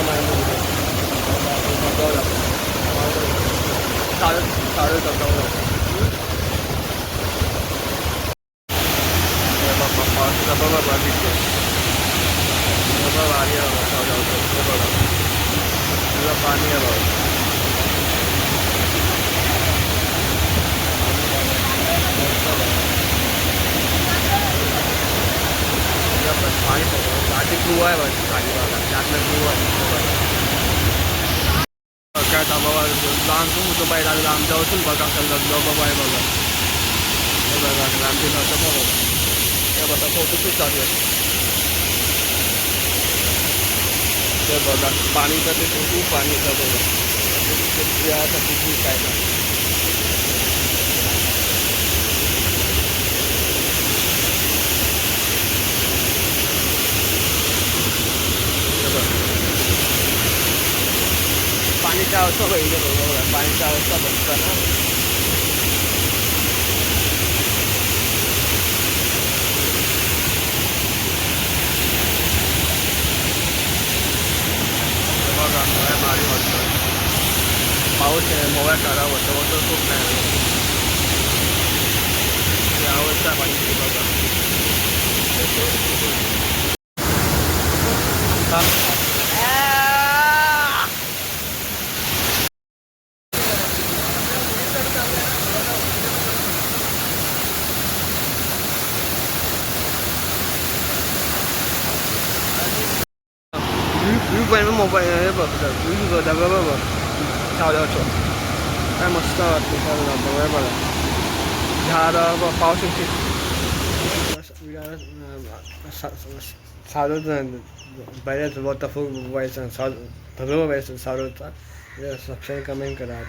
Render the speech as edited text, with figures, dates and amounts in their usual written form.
नाही पावसाचा बघा बघितले बघा भारी आहे बघा तुझं पाणी आहे बघा पाणी आधी गुवा आहे बघा खाली बघा त्यातलं गुवा काय बाबा लहान तू होतो बाहेर आलेला आमच्या असून बघा बाबा आहे बघा बघा आमची नसतं बघा त्या बघा फोटोशूट चालू आहे ते बघा पाणीचं ते खूप पाणीचं बघा खूप काय नाही पाणीची अवस्था बघितली बरोबर पाणीची अवस्था बघता ना बघा भारी वाटतं पाऊस आहे मोबाईल खराब होतं खूप नाही अवस्था पाणीची बघा व्यू पॉईंट मोबाईल हे बघ व्यू बघा बघा चालवतो काय मस्त वाटतं बघा बघा झाड पावसाची चालवत बऱ्याच वॉटरफॉल व्हायचं चालू व्हायचं चालवता सबस्क्राईब कमेंट करा